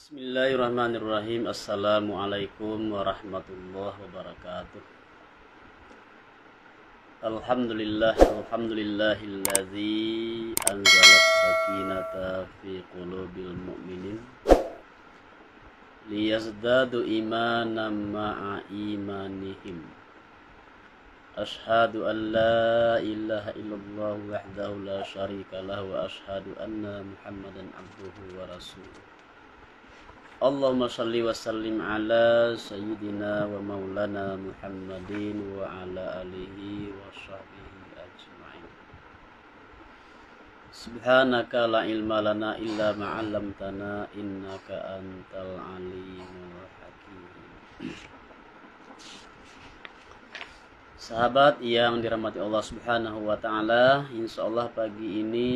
Bismillahirrahmanirrahim. Assalamualaikum warahmatullahi wabarakatuh. Alhamdulillahilladzi anzala sakinata fi qulubil mu'minin liyazdadu imanan ma'a imanihim. Ashhadu an la ilaha illallah wahdahu la syarika lahu wa ashhadu anna Muhammadan abduhu wa rasuluh. Allahumma salli wa sallim ala sayyidina wa maulana Muhammadin wa ala alihi wa sahbihi ajma'in. Subhanaka la ilma lana illa ma 'allamtana innaka antal alimul hakim. Sahabat yang dirahmati Allah Subhanahu wa taala, insyaallah pagi ini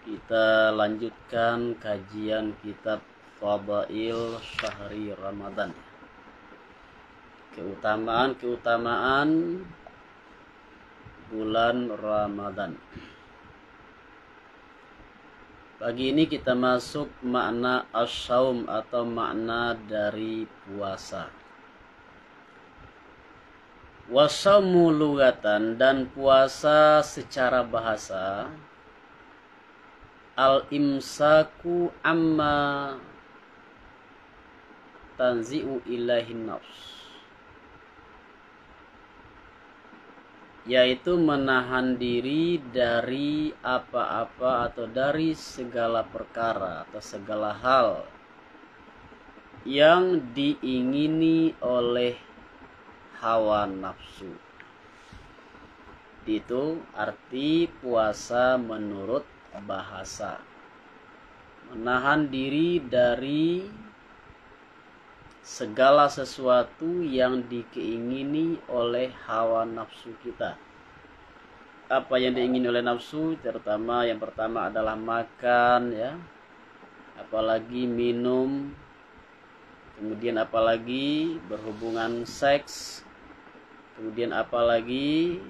kita lanjutkan kajian kitab Fadail Syahri Ramadan. Keutamaan bulan Ramadan. Pagi ini kita masuk makna as-saum atau makna dari puasa. Wasaumu lugatan, dan puasa secara bahasa al-imsaku amma tanzi'u ilahin nafs, yaitu menahan diri dari apa-apa atau dari segala perkara atau segala hal yang diingini oleh hawa nafsu. Itu arti puasa menurut bahasa, menahan diri dari segala sesuatu yang dikeingini oleh hawa nafsu kita. Apa yang diingini oleh nafsu? Terutama yang pertama adalah makan, ya, apalagi minum, kemudian apalagi berhubungan seks, kemudian apalagi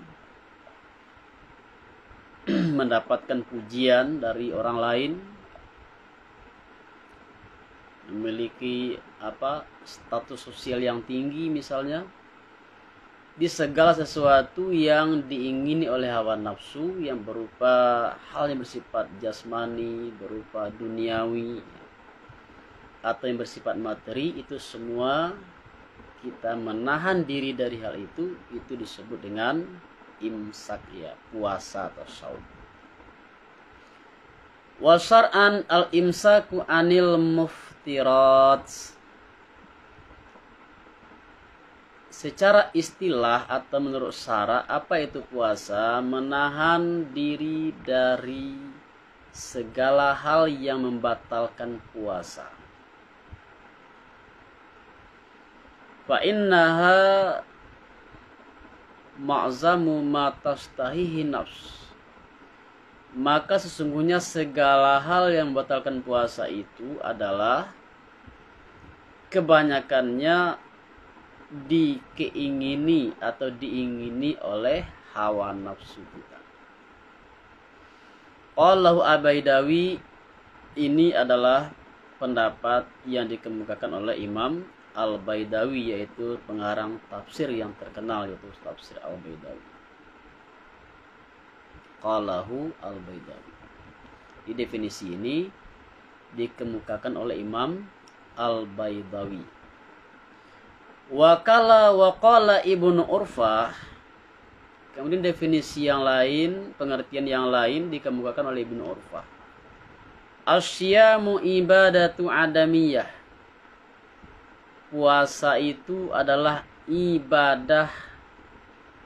mendapatkan pujian dari orang lain, memiliki status sosial yang tinggi misalnya. Di segala sesuatu yang diingini oleh hawa nafsu yang berupa hal yang bersifat jasmani, berupa duniawi, atau yang bersifat materi, itu semua kita menahan diri dari hal itu disebut dengan imsak, ya, puasa atau saum. Wa syar'an al-imsaku anil muftirat. Secara istilah atau menurut syara, apa itu puasa? Menahan diri dari segala hal yang membatalkan puasa. Fa innaha ma'zamu ma tastahihi nafs. Maka sesungguhnya segala hal yang membatalkan puasa itu adalah kebanyakannya dikeingini atau diingini oleh hawa nafsu kita. Allahu Abaidawi, ini adalah pendapat yang dikemukakan oleh Imam Al-Baidawi, yaitu pengarang tafsir yang terkenal, yaitu tafsir Al-Baidawi. Qalahu Al-Baidawi. Di definisi ini dikemukakan oleh Imam Al-Baidawi. Wa qala Ibnu Urfah. Kemudian definisi yang lain, pengertian yang lain dikemukakan oleh Ibnu Urfah. Asyamu ibadatu adamiyah. Puasa itu adalah ibadah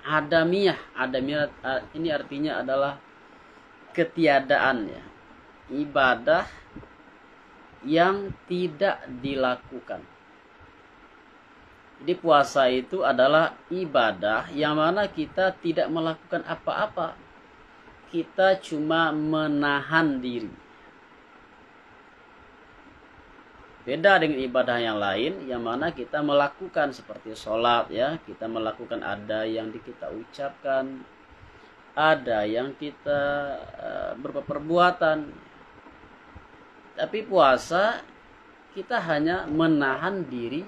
adamiyah. Adamiyah ini artinya adalah ketiadaan, ya. Ibadah yang tidak dilakukan. Jadi puasa itu adalah ibadah yang mana kita tidak melakukan apa-apa. Kita cuma menahan diri. Beda dengan ibadah yang lain yang mana kita melakukan, seperti sholat, ya, kita melakukan, ada yang kita ucapkan, ada yang kita berupa perbuatan. Tapi puasa kita hanya menahan diri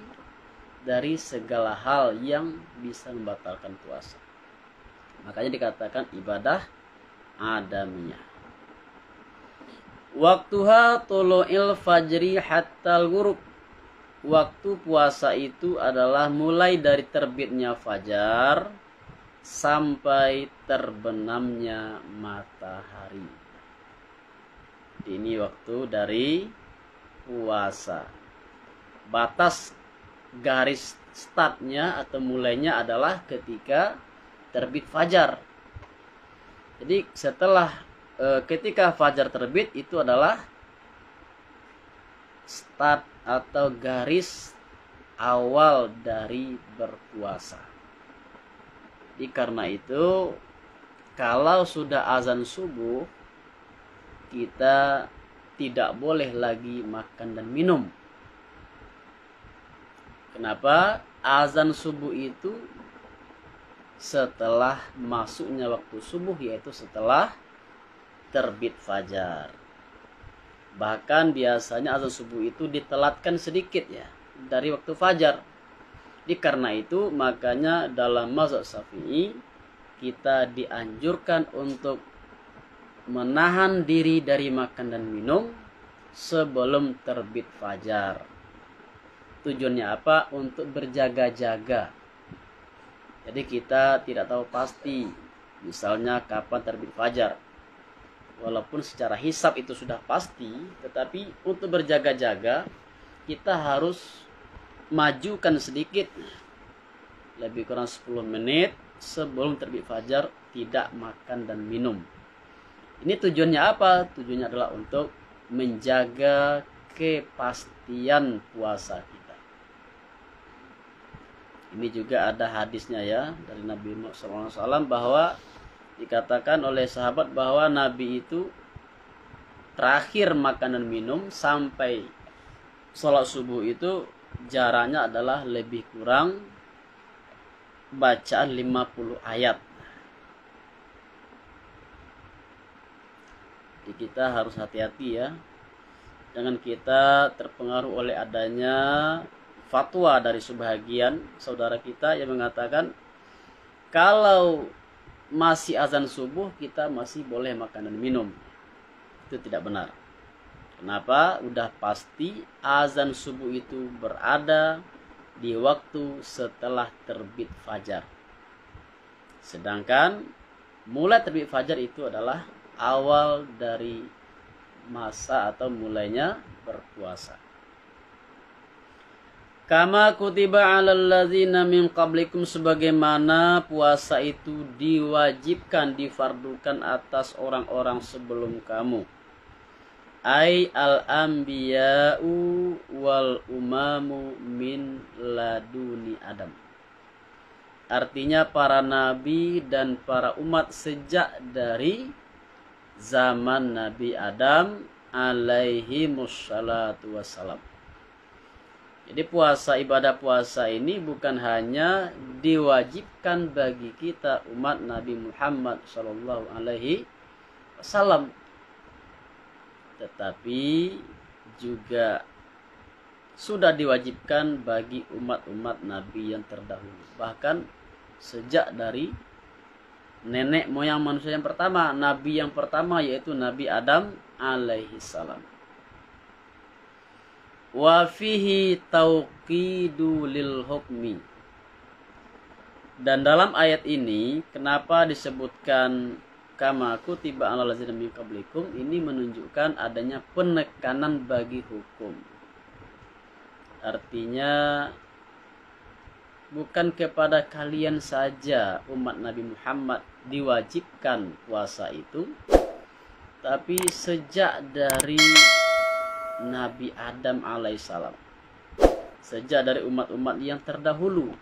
dari segala hal yang bisa membatalkan puasa. Makanya dikatakan ibadah adamiyah. Waktuha tulu'il fajri hatta al-ghurub. Waktu puasa itu adalah mulai dari terbitnya fajar sampai terbenamnya matahari. Ini waktu dari puasa. Batas garis startnya atau mulainya adalah ketika terbit fajar. Jadi setelah ketika fajar terbit itu adalah start atau garis awal dari berpuasa. Jadi karena itu kalau sudah azan subuh kita tidak boleh lagi makan dan minum. Kenapa? Azan subuh itu setelah masuknya waktu subuh, yaitu setelah terbit fajar. Bahkan biasanya azan subuh itu ditelatkan sedikit ya dari waktu fajar. Jadi karena itu makanya dalam mazhab Syafi'i kita dianjurkan untuk menahan diri dari makan dan minum sebelum terbit fajar. Tujuannya apa? Untuk berjaga-jaga. Jadi kita tidak tahu pasti misalnya kapan terbit fajar. Walaupun secara hisab itu sudah pasti, tetapi untuk berjaga-jaga kita harus majukan sedikit, lebih kurang 10 menit sebelum terbit fajar tidak makan dan minum. Ini tujuannya apa? Tujuannya adalah untuk menjaga kepastian puasa kita. Ini juga ada hadisnya ya dari Nabi Muhammad SAW bahwa dikatakan oleh sahabat bahwa Nabi itu terakhir makan dan minum sampai sholat subuh itu jaraknya adalah lebih kurang bacaan 50 ayat. Jadi kita harus hati-hati ya. Jangan kita terpengaruh oleh adanya fatwa dari sebahagian saudara kita yang mengatakan kalau masih azan subuh kita masih boleh makan dan minum. Itu tidak benar. Kenapa? Udah pasti azan subuh itu berada di waktu setelah terbit fajar. Sedangkan mulai terbit fajar itu adalah awal dari masa atau mulainya berpuasa. Kama kutiba 'alal ladzina min qablikum, sebagaimana puasa itu diwajibkan, difardukan atas orang-orang sebelum kamu. Ai al-anbiya'u wal umamu min laduni Adam. Artinya para nabi dan para umat sejak dari zaman Nabi Adam alaihi wassalatu wassalam. Jadi puasa, ibadah puasa ini bukan hanya diwajibkan bagi kita umat Nabi Muhammad sallallahu alaihi wasallam, tetapi juga sudah diwajibkan bagi umat-umat Nabi yang terdahulu. Bahkan sejak dari nenek moyang manusia yang pertama, Nabi yang pertama yaitu Nabi Adam alaihi salam. Wa fihi tauqidu lil hukmi. Dan dalam ayat ini kenapa disebutkan kama kutiba 'alal ladzina min qablikum, ini menunjukkan adanya penekanan bagi hukum. Artinya bukan kepada kalian saja umat Nabi Muhammad diwajibkan puasa itu, tapi sejak dari Nabi Adam alaihissalam, sejak dari umat-umat yang terdahulu.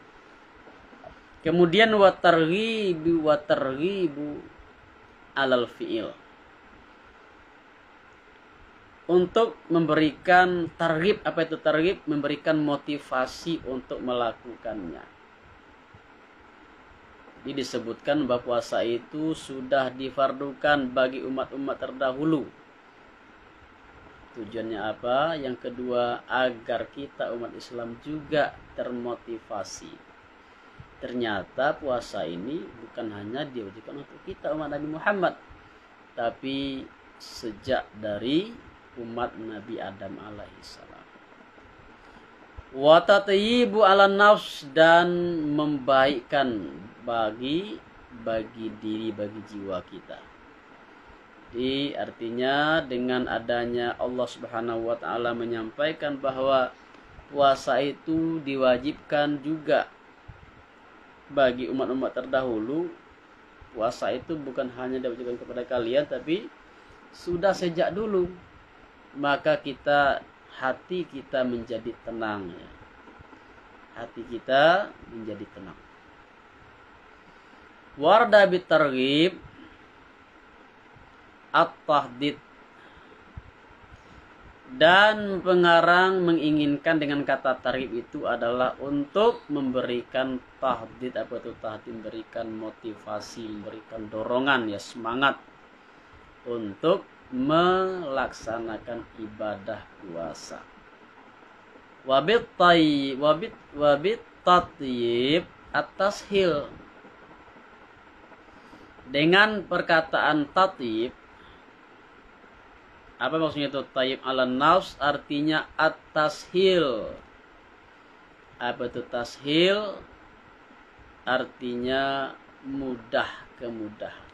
Kemudian watarghibu alal fi'il, untuk memberikan targhib. Apa itu targhib? Memberikan motivasi untuk melakukannya. Jadi disebutkan bahwa puasa itu sudah difardukan bagi umat-umat terdahulu. Tujuannya apa? Yang kedua, agar kita umat Islam juga termotivasi. Ternyata puasa ini bukan hanya diwajibkan untuk kita umat Nabi Muhammad, tapi sejak dari umat Nabi Adam alaihissalam. Wa tatyibu ala nafs, dan membaikkan bagi diri, bagi jiwa kita. Jadi artinya dengan adanya Allah Subhanahu wa taala menyampaikan bahwa puasa itu diwajibkan juga bagi umat-umat terdahulu. Puasa itu bukan hanya diwajibkan kepada kalian, tapi sudah sejak dulu. Maka hati kita menjadi tenang ya. Hati kita menjadi tenang. Warda bitarghib at-tahdid, dan pengarang menginginkan dengan kata targhib itu adalah untuk memberikan tahdid. Apa itu tahdid? Memberikan motivasi, memberikan dorongan ya, semangat untuk melaksanakan ibadah puasa. Wabit tatyib at-tashil, dengan perkataan tatyib. Apa maksudnya itu? Tayyib ala nafs artinya at-tashil. Apa itu tashil? Artinya mudah, kemudahan.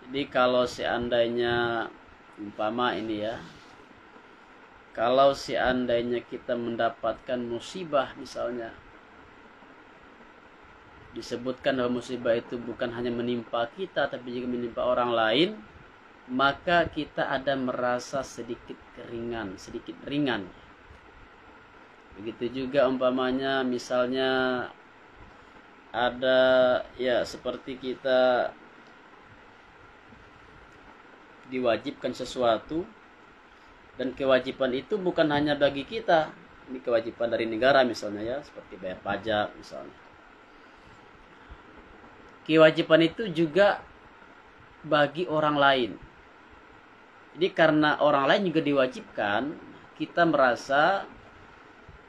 Jadi kalau seandainya umpama ini ya, kalau seandainya kita mendapatkan musibah misalnya, disebutkan bahwa musibah itu bukan hanya menimpa kita tapi juga menimpa orang lain, maka kita ada merasa sedikit ringan. Begitu juga umpamanya misalnya ada ya seperti kita diwajibkan sesuatu, dan kewajiban itu bukan hanya bagi kita, ini kewajiban dari negara misalnya ya, seperti bayar pajak misalnya. Kewajiban itu juga bagi orang lain. Jadi karena orang lain juga diwajibkan, kita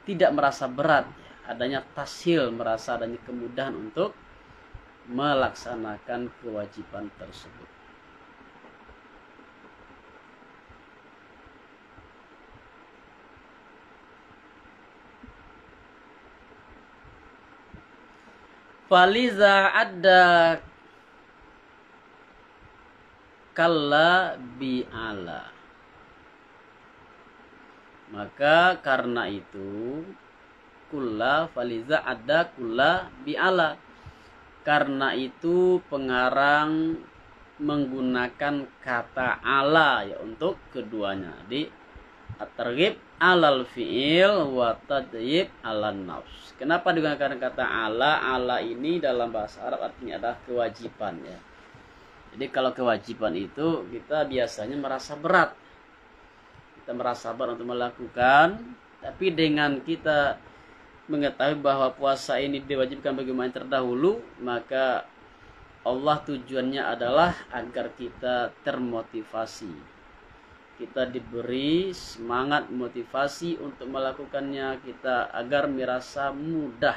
tidak merasa berat, adanya tashil, merasa adanya kemudahan untuk melaksanakan kewajiban tersebut. Faliza ada kalla bi'ala, maka karena itu faliza ada kulla bi'ala, karena itu pengarang menggunakan kata ala ya untuk keduanya. Di at-targhib alal fi'il wa tadyib alan nafs. Kenapa digunakan kata ala? Ala ini dalam bahasa Arab artinya adalah kewajiban ya. Jadi kalau kewajiban itu kita biasanya merasa berat. Kita merasa berat untuk melakukan, tapi dengan kita mengetahui bahwa puasa ini diwajibkan bagi umat terdahulu, maka Allah tujuannya adalah agar kita termotivasi. Kita diberi semangat, motivasi untuk melakukannya, kita agar merasa mudah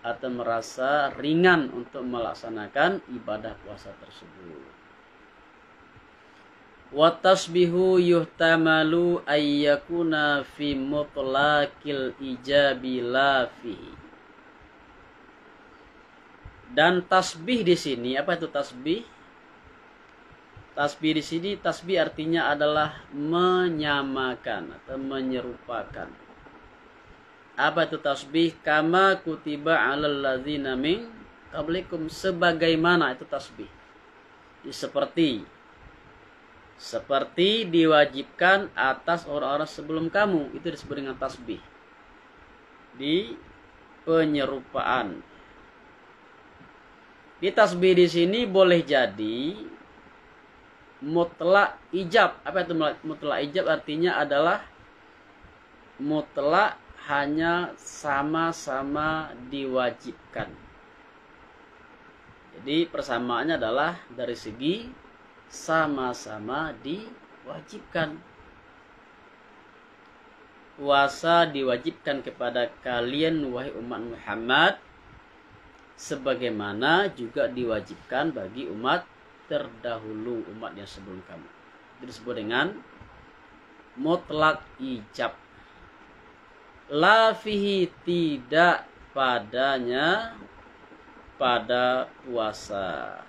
atau merasa ringan untuk melaksanakan ibadah puasa tersebut. Wa tasbihu yuhtamalu ayyakuna fi mutlaqil ijabi la fihi. Dan tasbih di sini, apa itu tasbih? Tasbih di sini, tasbih artinya adalah menyamakan atau menyerupakan. Apa itu tasbih? Kama kutiba 'alal ladzina min qablikum, sebagaimana itu tasbih. Seperti diwajibkan atas orang-orang sebelum kamu, itu disebut dengan tasbih. Di penyerupaan. Di tasbih di sini boleh jadi mutlak ijab. Apa itu mutlak ijab? Artinya adalah mutlak hanya sama-sama diwajibkan. Jadi persamaannya adalah dari segi sama-sama diwajibkan. puasa diwajibkan kepada kalian wahai umat Muhammad sebagaimana juga diwajibkan bagi umat terdahulu, umat yang sebelum kamu. Itu disebut dengan mutlak ijab. La fihi, tidak padanya pada puasa.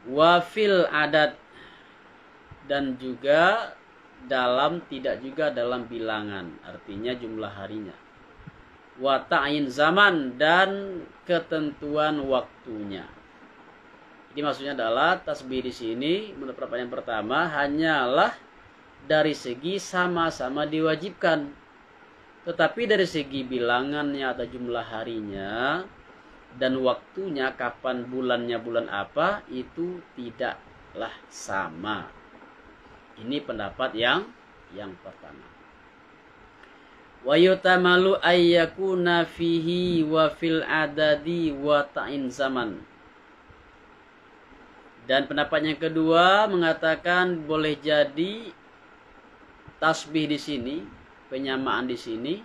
Wa fil adat, dan juga tidak juga dalam bilangan, artinya jumlah harinya. Wa ta'yin zaman, dan ketentuan waktunya. Jadi maksudnya adalah tasbih di sini menurut pendapat yang pertama hanyalah dari segi sama-sama diwajibkan. Tetapi dari segi bilangannya atau jumlah harinya dan waktunya, kapan bulannya bulan apa, itu tidaklah sama. Ini pendapat yang pertama. Wa yutamalu ayyakuna fihi wa fil adadi wa ta'in zaman. Dan pendapat yang kedua mengatakan boleh jadi tasbih di sini, penyamaan di sini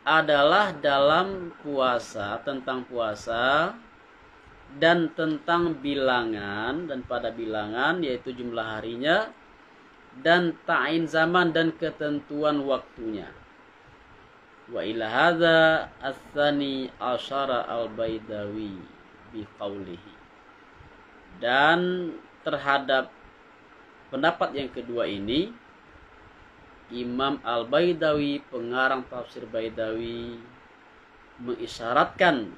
adalah dalam puasa, tentang puasa dan tentang bilangan, dan pada bilangan yaitu jumlah harinya dan ta'in zaman dan ketentuan waktunya. Wa ila hadza ats-tsani asyara al-Baidawi biqaulihi. Dan terhadap pendapat yang kedua ini Imam Al-Baidawi, pengarang tafsir Baidawi, mengisyaratkan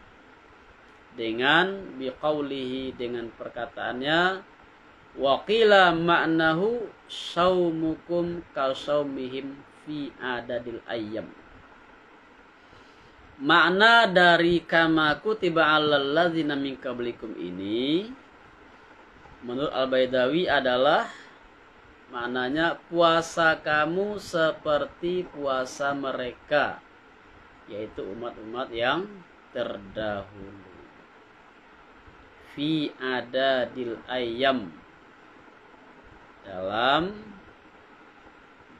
dengan biqaulihi, dengan perkataannya, waqila ma'nahu saumukum kasaumihim fi adadil ayyam. Makna dari kama kutiba 'alal ladzina min qablikum ini menurut Al-Baidawi adalah maknanya puasa kamu seperti puasa mereka, yaitu umat-umat yang terdahulu. Fi adadil ayyam, dalam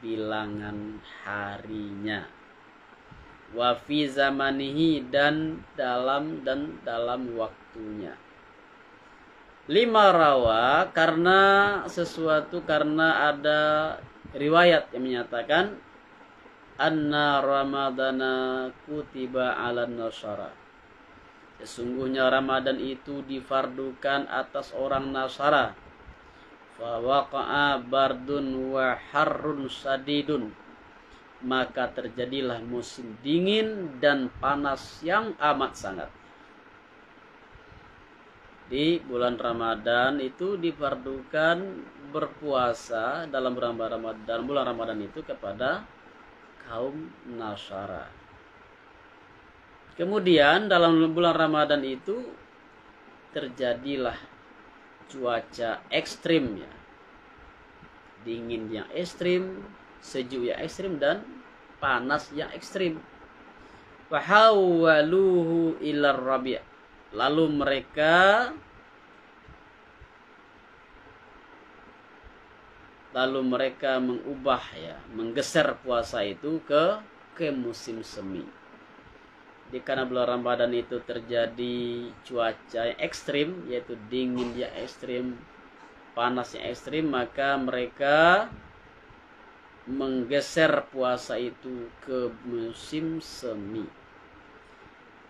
bilangan harinya. Wa fi zamanihi, dan dalam waktunya. Lima rawa, karena ada riwayat yang menyatakan anna ramadana kutiba 'alan nasara. Sesungguhnya Ramadan itu difardukan atas orang Nasara. Fa waqa'a bardun wa harrun sadidun. Maka terjadilah musim dingin dan panas yang amat sangat. Di bulan Ramadan itu difardukan berpuasa dalam bulan Ramadan itu kepada kaum Nasara. Kemudian dalam bulan Ramadan itu terjadilah cuaca ekstrim, ya. Dingin yang ekstrim, sejuk yang ekstrim, dan panas yang ekstrim. Fahawwaluhu ilar rabi'. Lalu mereka mengubah, ya, menggeser puasa itu ke musim semi. Jadi karena bulan Ramadan itu terjadi cuaca yang ekstrim, yaitu dingin yang ekstrim, panas yang ekstrim, maka mereka menggeser puasa itu ke musim semi.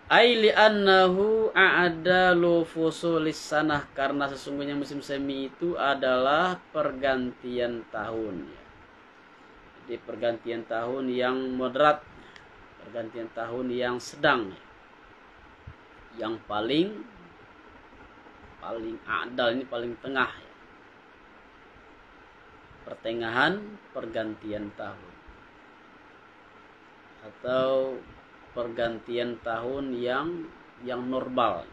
Ai li'annahu a'dalu fusulis sanah, karena sesungguhnya musim semi itu adalah pergantian tahun, ya. Jadi pergantian tahun yang moderat, pergantian tahun yang sedang, yang paling a'dal, ini paling tengah, ya. Pertengahan pergantian tahun atau pergantian tahun yang normal.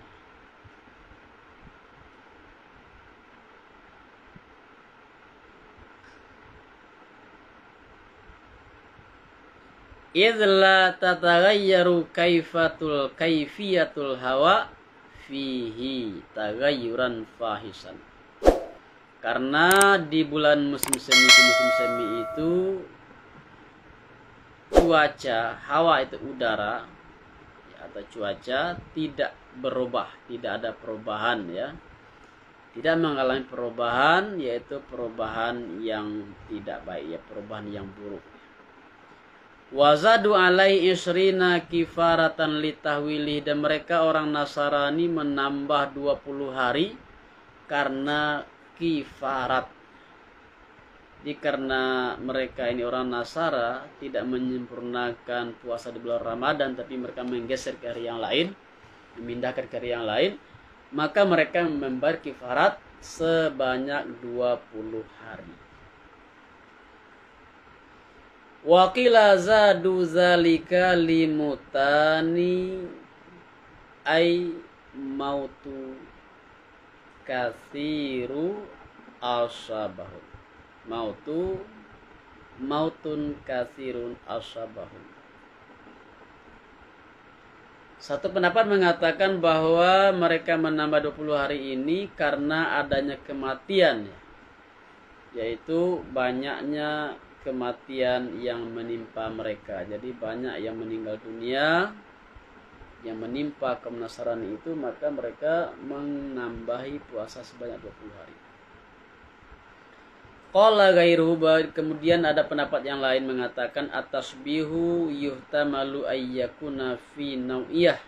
Idz la tataghayyaru kaifiyatul hawa fihi taghayyuran fahisan. Karena di bulan musim semi itu cuaca, hawa itu udara ya, atau cuaca tidak berubah, tidak ada perubahan ya. Tidak mengalami perubahan, yaitu perubahan yang tidak baik ya, perubahan yang buruk. Wazadu alai isrina kifaratan litahwilih, dan mereka orang Nasrani menambah 20 hari karena kifarat. Jadi karena mereka ini orang Nasara tidak menyempurnakan puasa di bulan Ramadan, tapi mereka menggeser ke hari yang lain, memindahkan ke hari yang lain, maka mereka membayar kifarat sebanyak 20 hari. Wa qila zadu zalika limutani ay mautu kathiru asabahun. Mautun kathirun asabahun. Satu pendapat mengatakan bahwa mereka menambah 20 hari ini karena adanya kematian, yaitu banyaknya kematian yang menimpa mereka. Jadi banyak yang meninggal dunia yang menimpa kaum Nasrani itu, maka mereka menambahi puasa sebanyak 20 hari. Qala ghairuhu, kemudian ada pendapat yang lain mengatakan at-tasbihu yuhtamalu ayyakuna fi naw'iyah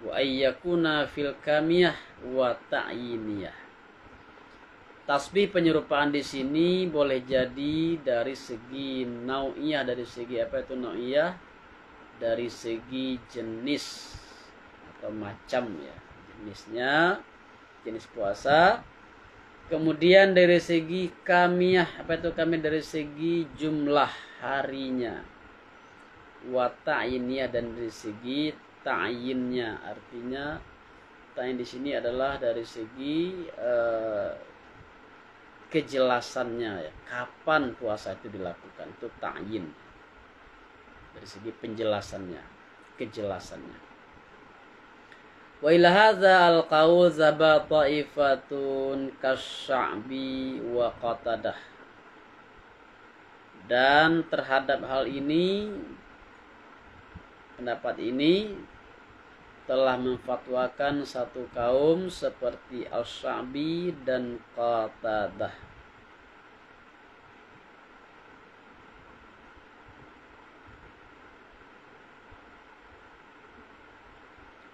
wa ayyakuna fil kamiyah wa ta'yiniyah. Tasbih penyerupaan di sini boleh jadi dari segi nau'iyah, dari segi apa itu nau'iyah? Dari segi jenis atau macam ya, jenisnya, jenis puasa. Kemudian dari segi kamiyah, apa itu kamiyah? Dari segi jumlah harinya. Wa ta'yiniyah, dan dari segi ta'yinnya. Artinya ta'yin di sini adalah dari segi kejelasannya ya. Kapan puasa itu dilakukan, itu ta'yin. Dari segi penjelasannya, kejelasannya. Wa ila hadza al-qaul zaba ta'ifatun kasya'bi wa qatadah. Dan terhadap hal ini, pendapat ini telah memfatwakan satu kaum seperti Asy-Sya'bi dan Qatadah.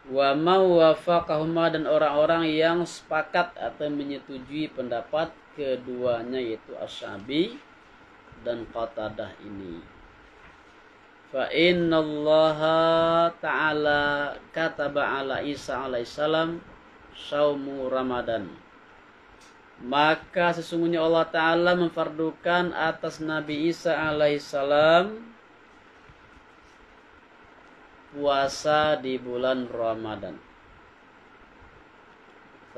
Wa mawafaqahuma, dan orang-orang yang sepakat atau menyetujui pendapat keduanya, yaitu Asy-Sya'bi dan Qatadah ini. Fa innallaha ta'ala kataba ala Isa alaihissalam saumu Ramadan. Maka sesungguhnya Allah Ta'ala memfardukan atas Nabi Isa alaihissalam puasa di bulan Ramadan.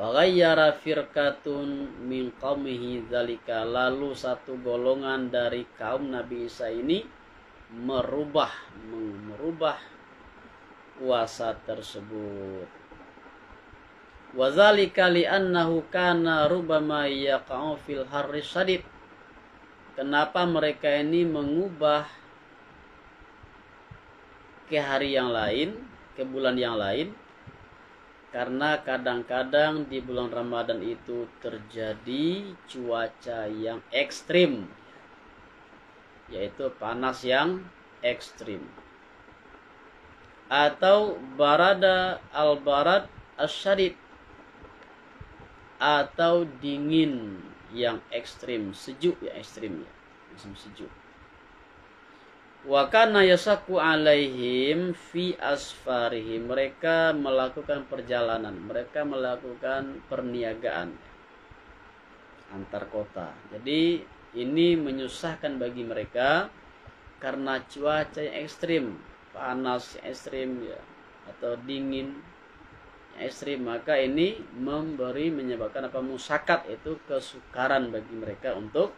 Faghayyara firqatun min qaumihi dzalika, lalu satu golongan dari kaum Nabi Isa ini merubah puasa tersebut. Wa dzalika li'annahu kana rubbama yaqa'u fil harri syadid. Kenapa mereka ini mengubah ke hari yang lain, ke bulan yang lain? Karena kadang-kadang di bulan Ramadan itu terjadi cuaca yang ekstrim, yaitu panas yang ekstrim, atau barada al-barad asyadid, atau dingin yang ekstrim, sejuk yang ekstrim ya, musim sejuk. Wa kana yasaku alaihim fi asfarihim, mereka melakukan perjalanan, mereka melakukan perniagaan antar kota. Jadi ini menyusahkan bagi mereka karena cuaca yang ekstrim, panas yang ekstrim ya, atau dingin yang ekstrim, maka ini menyebabkan apa, musyakat, itu kesukaran bagi mereka untuk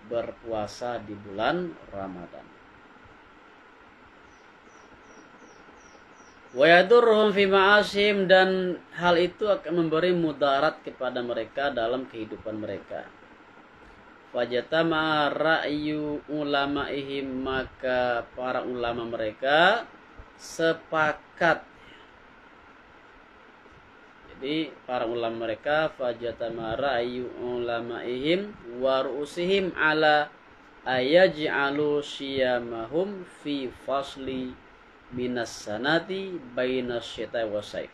berpuasa di bulan Ramadan. Wa yadurruhum fi ma'asim, dan hal itu akan memberi mudarat kepada mereka dalam kehidupan mereka. Fajatama ra'yu ulama'ihim, maka para ulama mereka sepakat. Jadi para ulama mereka fajatama ra'yu ulama'ihim wa ru'usihim ala ayaj'alu siyamahum fi fasli minas sanati bainas syita'i wasaif.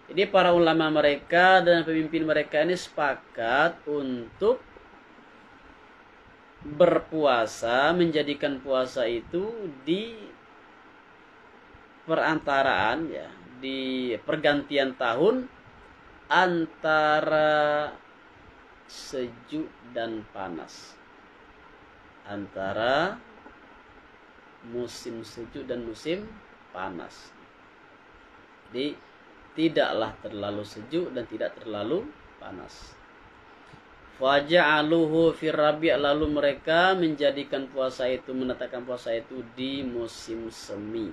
Jadi para ulama mereka dan pemimpin mereka ini sepakat untuk berpuasa, menjadikan puasa itu di perantaraan, ya, di pergantian tahun antara sejuk dan panas, antara musim sejuk dan musim panas. Jadi tidaklah terlalu sejuk dan tidak terlalu panas. Faja'aluhu fir rabi', lalu mereka menjadikan puasa itu, menetapkan puasa itu di musim semi.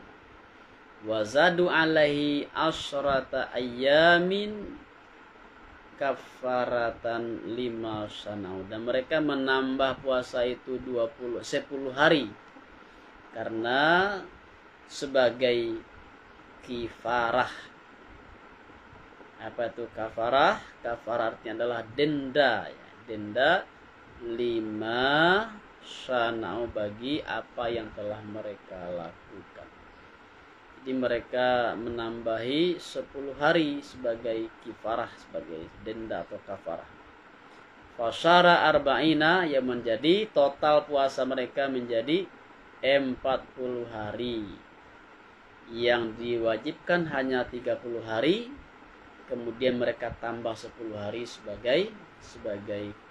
Wazadu alaihi asyrata ayyamin kafaratan 5 sanau, dan mereka menambah puasa itu 10 hari karena sebagai kifarah. Apa itu kafarah? Kafarah artinya adalah denda, ya. Denda 5 sanau bagi apa yang telah mereka lakukan. Jadi mereka menambahi 10 hari sebagai kifarah, sebagai denda atau kafarah. Fasyara arba'ina, yang menjadi total puasa mereka menjadi 40 hari. Yang diwajibkan hanya 30 hari. Kemudian mereka tambah 10 hari sebagai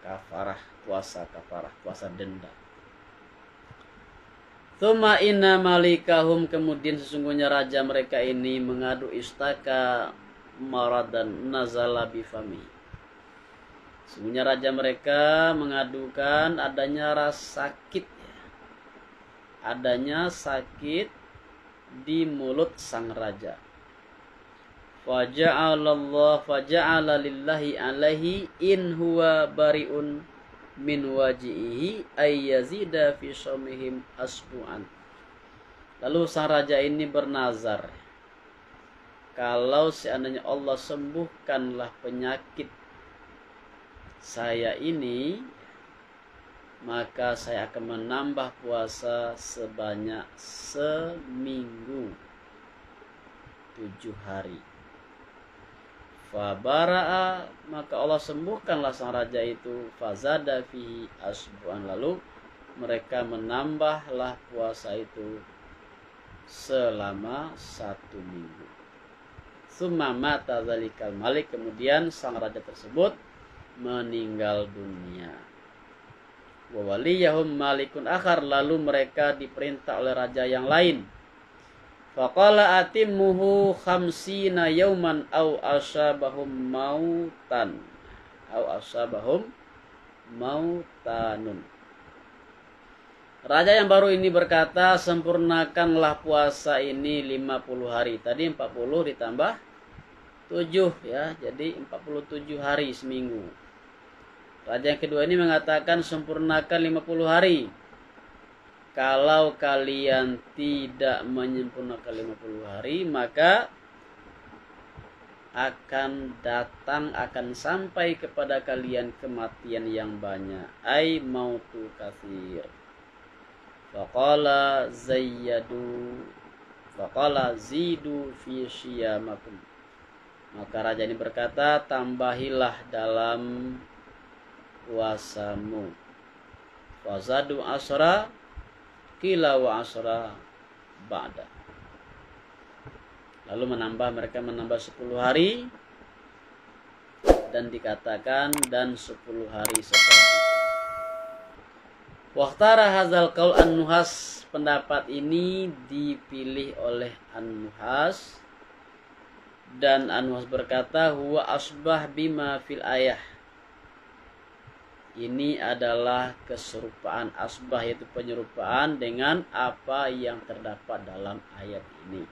kafarah, puasa kafarah, puasa denda. Tsumma inna malikahum, kemudian sesungguhnya raja mereka ini mengadu istaka maradan nazala bifami. Sesungguhnya raja mereka mengadukan adanya rasa sakit, adanya sakit di mulut sang raja. Faja'ala lillahi alaihi in huwa bari'un min wajihi ayyazida fi shaumihim asbu'an. Lalu sang raja ini bernazar, kalau seandainya Allah sembuhkanlah penyakit saya ini, maka saya akan menambah puasa sebanyak seminggu 7 hari. Fabara'a, maka Allah sembuhkanlah sang raja itu. Fazada fihi asbu'an, lalu mereka menambahlah puasa itu selama 1 minggu. Tsumma mata zalikal malik, kemudian sang raja tersebut meninggal dunia. Wa waliyahum malikun akhar, lalu mereka diperintah oleh raja yang lain. Faqala atimmuhu khamsina yauman au asabahum mautanun. Raja yang baru ini berkata, sempurnakanlah puasa ini 50 hari. Tadi 40 ditambah 7, ya, jadi 47 hari seminggu. Raja yang kedua ini mengatakan sempurnakan 50 hari. Kalau kalian tidak menyempurnakan 50 hari, maka akan sampai kepada kalian kematian yang banyak. Ai mautu katsir. Faqala zidu fi syiyamakum. Maka raja ini berkata, tambahilah dalam puasamu. Fazadu asra kila wa asra ba'da. Lalu mereka menambah 10 hari, dan dikatakan dan 10 hari setelah itu. Waqtara hadzal qaul an-Nuhas, pendapat ini dipilih oleh an-Nuhas, dan an-Nuhas berkata huwa asbah bima fil ayah. Ini adalah keserupaan, asbah yaitu penyerupaan dengan apa yang terdapat dalam ayat ini.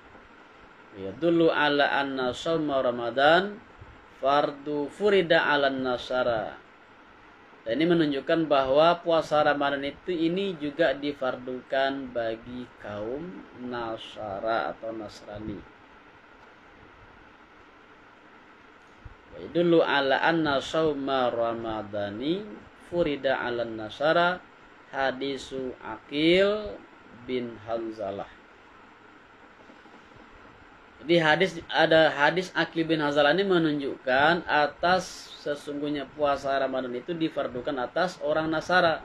Yadullu ala anna shauma Ramadan fardu furida 'alan nasara. Dan ini menunjukkan bahwa puasa Ramadan itu ini juga difardukan bagi kaum Nasara atau Nasrani. Yadullu ala anna shauma Ramadani furida 'alan nasara, hadisu Aqil bin Hanzalah. Jadi hadis Aqil bin Hanzalah ini menunjukkan atas sesungguhnya puasa Ramadan itu difardukan atas orang Nasara.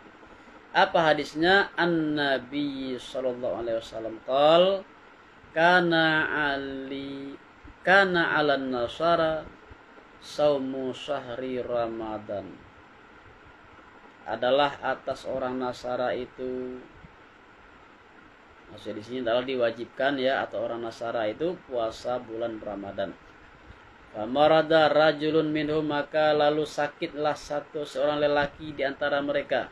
Apa hadisnya? An-Nabi sallallahu alaihi wasallam qol kana 'alan nasara saumu syahri Ramadan. Adalah atas orang Nasara itu, maksudnya di sini adalah diwajibkan ya, atau orang Nasara itu puasa bulan Ramadan. Famarada rajulun minhum, maka lalu sakitlah seorang lelaki di antara mereka.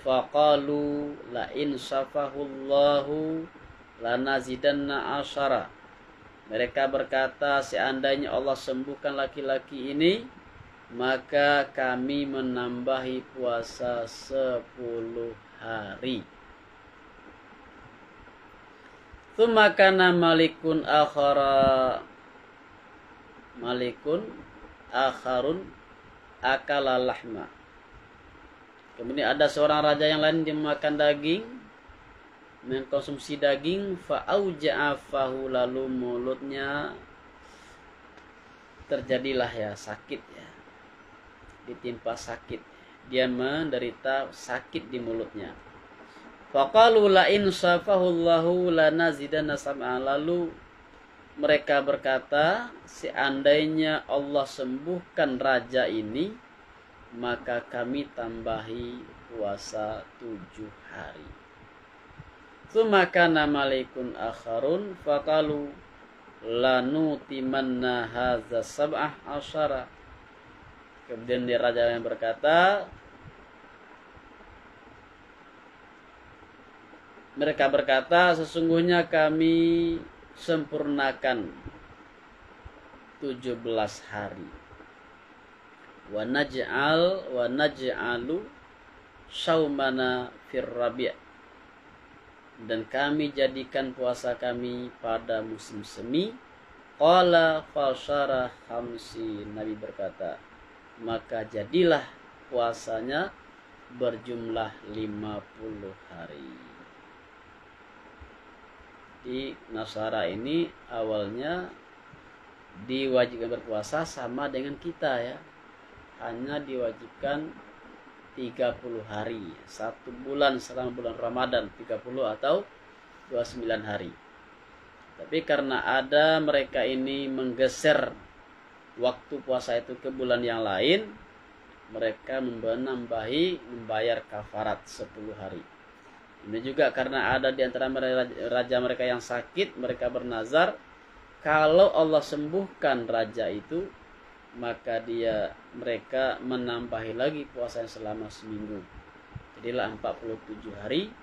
Faqalu la in syafahullahu lanazidanna asyara. Mereka berkata, seandainya Allah sembuhkan laki-laki ini, maka kami menambahi puasa 10 hari. Tsumma kana malikun akharun akala lahma. Kemudian ada seorang raja yang lain yang makan daging, mengkonsumsi daging, fa'auja'a fahu, lalu mulutnya terjadilah ya sakit ya, ditimpa sakit, dia menderita sakit di mulutnya. Faqalu la in syafahullahu lanazidanna sab'a, lalu mereka berkata, seandainya Allah sembuhkan raja ini, maka kami tambahi puasa 7 hari. Tsumma kana malikun akharun faqalu lanutimanna hadza sab'ah asyara. Kemudian dia raja yang berkata, mereka berkata, sesungguhnya kami sempurnakan 17 hari. Wa naj'alu saumana fir rabi', dan kami jadikan puasa kami pada musim semi. Qala fasyara khamsi, Nabi berkata, maka jadilah puasanya berjumlah 50 hari. Di Nasara ini awalnya diwajibkan berpuasa sama dengan kita ya, hanya diwajibkan 30 hari, 1 bulan selama bulan Ramadan, 30 atau 29 hari. Tapi karena ada mereka ini menggeser waktu puasa itu ke bulan yang lain, mereka membayar kafarat 10 hari. Ini juga karena ada di antara raja mereka yang sakit, mereka bernazar, kalau Allah sembuhkan raja itu, maka mereka menambahi lagi puasa selama seminggu. Jadilah 47 hari,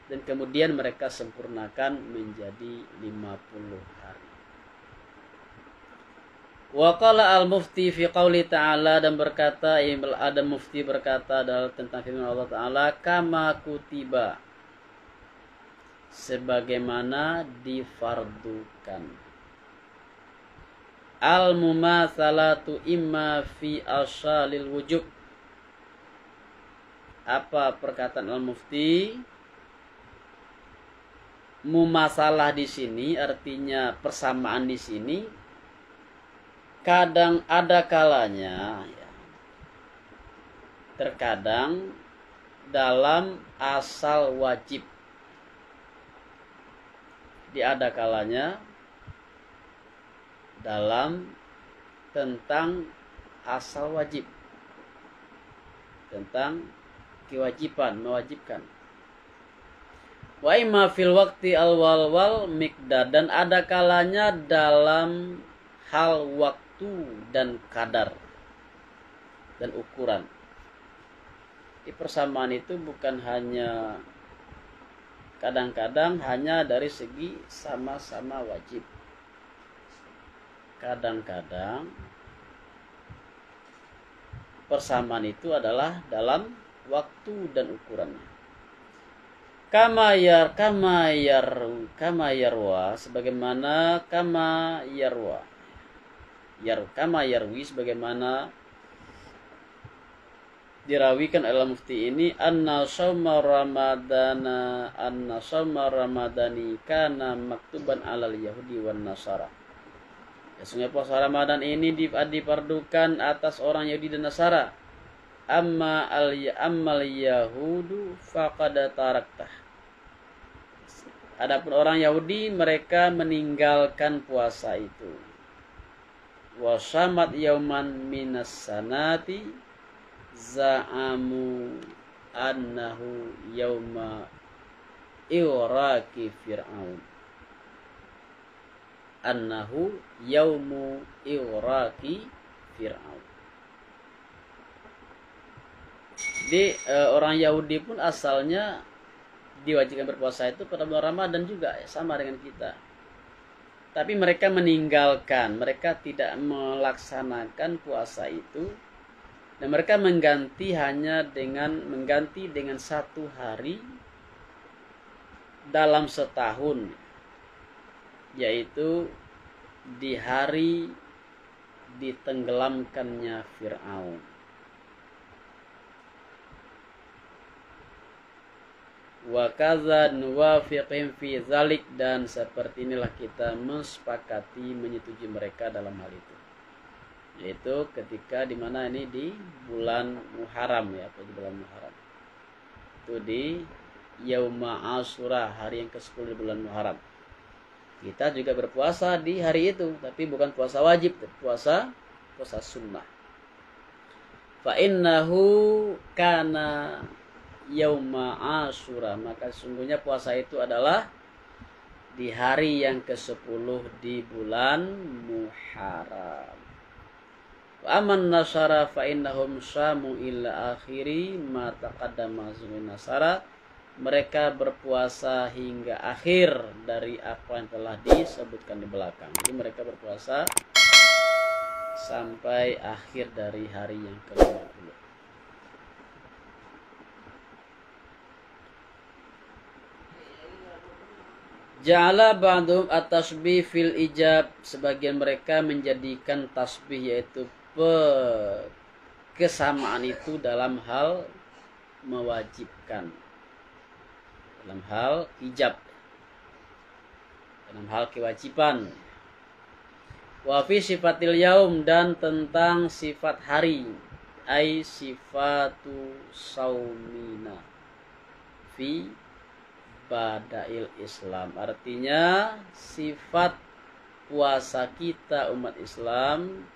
dan kemudian mereka sempurnakan menjadi 50 hari. Wa qala al-mufti fi qauli ta'ala, dan berkata, ada mufti berkata tentang firman Allah Ta'ala, kama kutiba, sebagaimana difardukan. Al-mumatsalatu imma fi asalil wujub. Apa perkataan al-mufti? Mumasalah di sini artinya persamaan di sini. Kadang ada kalanya ya, terkadang dalam asal wajib, ada kalanya dalam tentang asal wajib, tentang kewajiban, mewajibkan. Wa imma fil waqti al wal miqdar, dan ada kalanya dalam hal waktu dan kadar dan ukuran. Di persamaan itu bukan hanya kadang-kadang hanya dari segi sama-sama wajib, kadang-kadang persamaan itu adalah dalam waktu dan ukurannya. Kama yarwa sebagaimana kama yarwi sebagaimana dirawikan oleh mufti ini anna shauma ramadani kana maktuban alal yahudi wan nasara. Ya, sungguh puasa Ramadan ini dipardukan atas orang Yahudi dan Nasara. Ammal yahudu faqad taraktah. Adapun orang Yahudi mereka meninggalkan puasa itu. Wa shamat yauman minas sanati za'amu annahu yauma iwraki fir'aun. Annahu yaumu iwraki fir'aun. Jadi orang Yahudi pun asalnya diwajibkan berpuasa itu pada bulan Ramadan juga, sama dengan kita. Tapi mereka meninggalkan, mereka tidak melaksanakan puasa itu, dan mereka mengganti dengan satu hari dalam setahun, yaitu di hari ditenggelamkannya Fir'aun. Wa kadza nuwafiqhum fi dzalik, dan seperti inilah kita mensepakati menyetujui mereka dalam hal itu, yaitu ketika di mana ini di bulan Muharram, ya, atau di bulan Muharram itu di Yauma Asyura, hari yang ke-10 di bulan Muharram. Kita juga berpuasa di hari itu, tapi bukan puasa wajib, tapi puasa sunnah. Fa innahu kana Yauma Asyura, maka sungguhnya puasa itu adalah di hari yang ke-10 di bulan Muharram. Wa aman nasara fa innahum samu ila akhiri ma taqaddama min nasara, mereka berpuasa hingga akhir dari apa yang telah disebutkan di belakang. Jadi mereka berpuasa sampai akhir dari hari yang ke-20. Ja'ala ba'dhum at-tasbih fil ijab, sebagian mereka menjadikan tasbih yaitu kesamaan itu dalam hal mewajibkan, dalam hal ijab, dalam hal kewajiban. Wa fi sifatil yaum, dan tentang sifat hari, ai sifatu saumina fi badail Islam, artinya sifat puasa kita umat Islam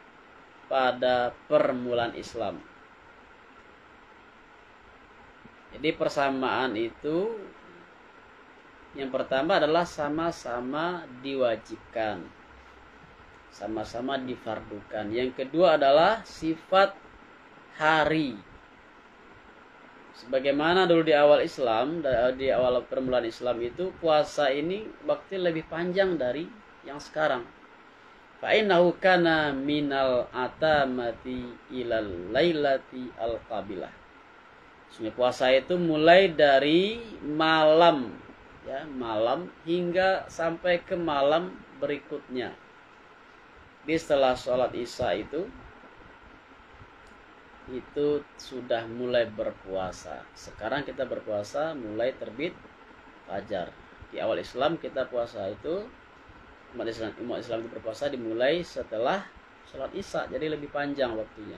pada permulaan Islam. Jadi persamaan itu yang pertama adalah sama-sama diwajibkan, sama-sama difardukan. Yang kedua adalah sifat hari. Sebagaimana dulu di awal Islam, di awal permulaan Islam itu puasa ini waktu lebih panjang dari yang sekarang. Fa innahu kana minal atamati ilal lailati al-qabilah. Sungguh puasa itu mulai dari malam, ya, malam hingga sampai ke malam berikutnya. Di setelah sholat Isya itu sudah mulai berpuasa. Sekarang kita berpuasa mulai terbit fajar. Di awal Islam kita puasa itu, umat Islam itu berpuasa dimulai setelah sholat Isya, jadi lebih panjang waktunya.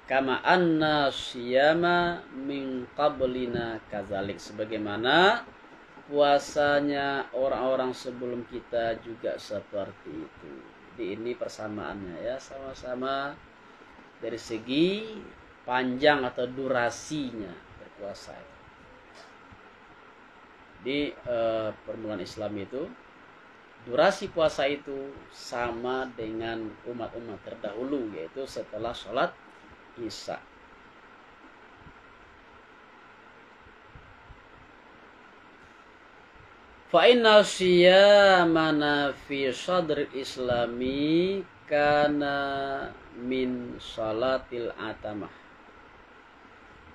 Kama anna siyama min qablina kadzalik, sebagaimana puasanya orang-orang sebelum kita juga seperti itu. Jadi ini persamaannya, ya, sama-sama dari segi panjang atau durasinya berpuasa. Di permulaan Islam itu durasi puasa itu sama dengan umat-umat terdahulu, yaitu setelah sholat Isya. Fa inna siyamana fi sadril islami kana min salatil atamah.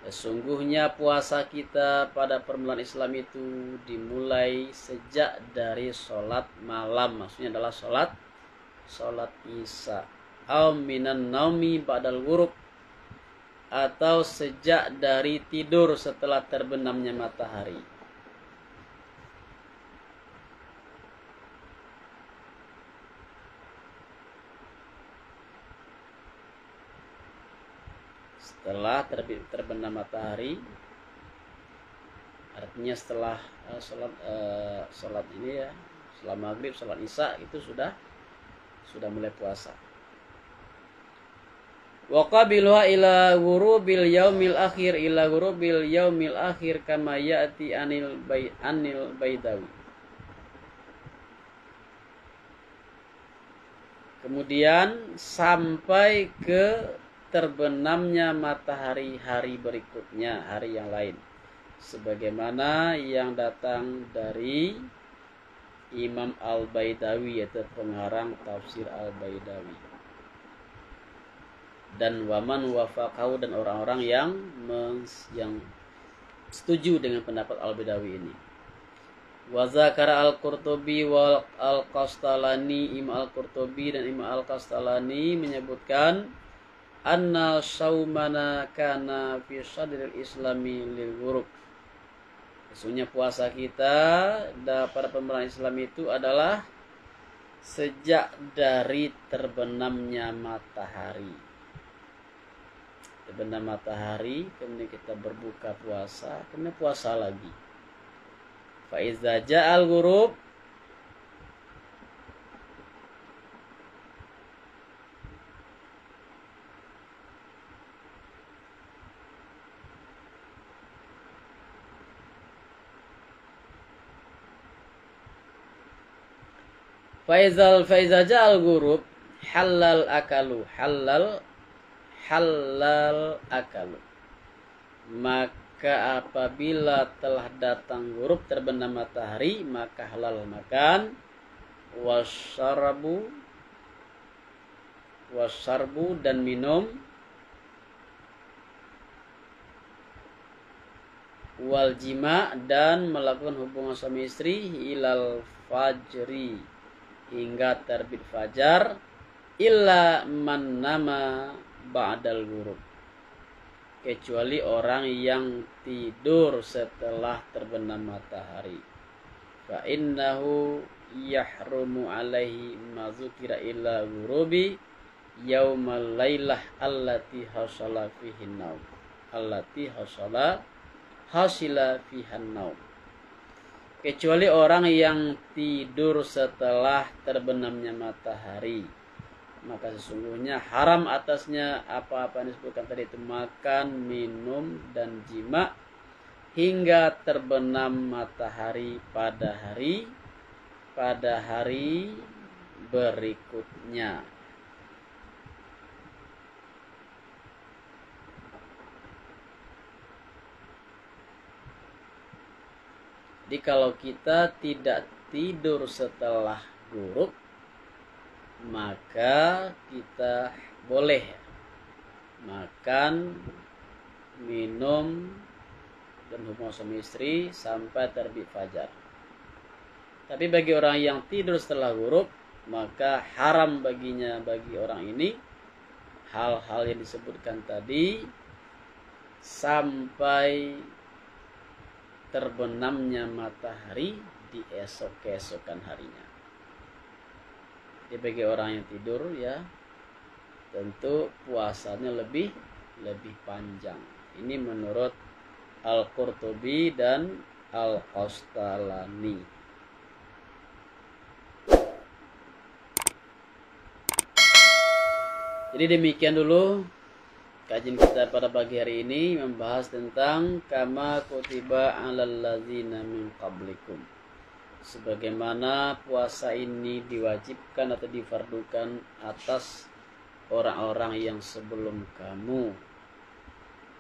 Sesungguhnya puasa kita pada permulaan Islam itu dimulai sejak dari sholat malam, maksudnya adalah sholat isya. Au minan naumi ba'dal ghurub, atau sejak dari tidur setelah terbenamnya matahari. Setelah terbenam matahari, artinya setelah sholat ini ya, setelah maghrib, sholat isya itu sudah mulai puasa. Wa qabiluha ila ghurubil yaumil akhir kama ya'ti anil Baidawi. Kemudian sampai ke terbenamnya matahari hari berikutnya, hari yang lain, sebagaimana yang datang dari Imam Al-Baidawi, yaitu pengarang tafsir Al-Baidawi, dan waman wafaqahu, dan orang-orang yang setuju dengan pendapat Al-Baidawi ini. Wa zakara Al-Qurtubi wal Al-Qastalani, Imam Al-Qurtubi dan Imam Al-Qastalani menyebutkan anna saumana kana fi sadril islami lil ghurub. Sesungguhnya puasa kita pada permulaan Islam itu adalah sejak dari terbenamnya matahari. Terbenam matahari, kemudian kita berbuka puasa, kemudian puasa lagi. Fa iza ja'al ghurub, Faiza ja'al ghurub halal akalu, maka apabila telah datang ghurub, terbenam matahari, maka halal makan, wasarbu dan minum, wal jima dan melakukan hubungan suami istri, ilal fajri hingga terbit fajar, illa man nama ba'dal ghurub, kecuali orang yang tidur setelah terbenam matahari. Fa innahu yahrumu alaihi ma dzukira illa ghurubi yaumal lailah allati hasala fihin naum, hasila fihan naum, kecuali orang yang tidur setelah terbenamnya matahari, maka sesungguhnya haram atasnya apa-apa yang disebutkan tadi itu, makan, minum, dan jima hingga terbenam matahari pada hari berikutnya. Jadi kalau kita tidak tidur setelah ghurub, maka kita boleh makan, minum, dan hubungan suami istri sampai terbit fajar. Tapi bagi orang yang tidur setelah ghurub, maka haram bagi orang ini hal-hal yang disebutkan tadi sampai terbenamnya matahari di keesokan harinya. Jadi bagi orang yang tidur ya, tentu puasanya lebih panjang. Ini menurut Al-Qurtubi dan Al-Qastalani. Jadi demikian dulu kajian kita pada pagi hari ini, membahas tentang kama kutiba 'alal ladzina min qablikum, sebagaimana puasa ini diwajibkan atau difardukan atas orang-orang yang sebelum kamu.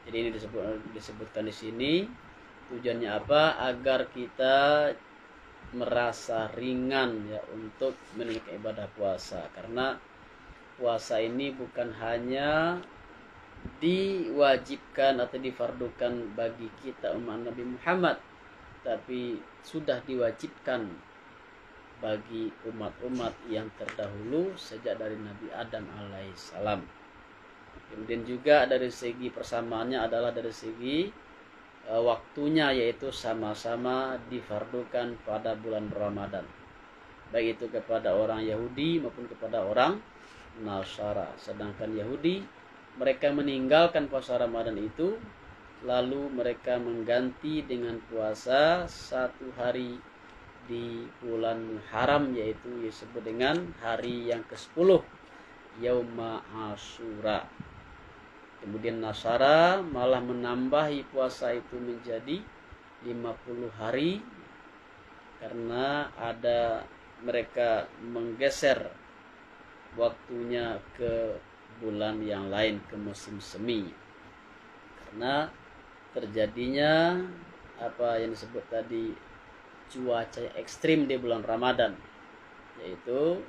Jadi ini disebutkan di sini tujuannya apa? Agar kita merasa ringan ya untuk menunaikan ibadah puasa, karena puasa ini bukan hanya diwajibkan atau difardukan bagi kita umat Nabi Muhammad, tapi sudah diwajibkan bagi umat-umat yang terdahulu sejak dari Nabi Adam alaihissalam. Kemudian juga dari segi persamaannya adalah dari segi waktunya, yaitu sama-sama difardukan pada bulan Ramadan, baik itu kepada orang Yahudi maupun kepada orang Nasara. Sedangkan Yahudi, mereka meninggalkan puasa Ramadan itu, lalu mereka mengganti dengan puasa satu hari di bulan Muharram, yaitu disebut dengan hari yang ke-10, Yauma Asyura. Kemudian Nasara malah menambahi puasa itu menjadi 50 hari, karena ada mereka menggeser waktunya ke bulan yang lain, ke musim semi, karena terjadinya apa yang disebut tadi, cuaca yang ekstrim di bulan Ramadan, yaitu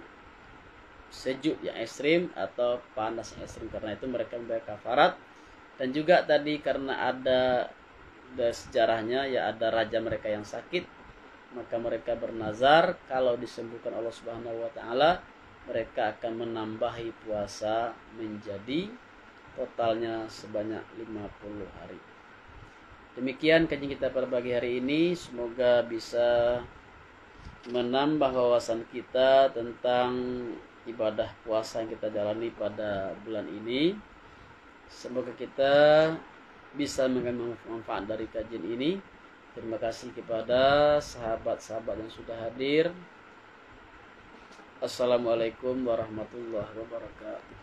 sejuk yang ekstrim atau panas yang ekstrim. Karena itu mereka membayar kafarat. Dan juga tadi karena ada sejarahnya, ya ada raja mereka yang sakit, maka mereka bernazar kalau disembuhkan Allah Subhanahu wa taala, mereka akan menambahi puasa menjadi totalnya sebanyak 50 hari. Demikian kajian kita pada pagi hari ini. Semoga bisa menambah wawasan kita tentang ibadah puasa yang kita jalani pada bulan ini. Semoga kita bisa mengambil manfaat dari kajian ini. Terima kasih kepada sahabat-sahabat yang sudah hadir. Assalamualaikum warahmatullahi wabarakatuh.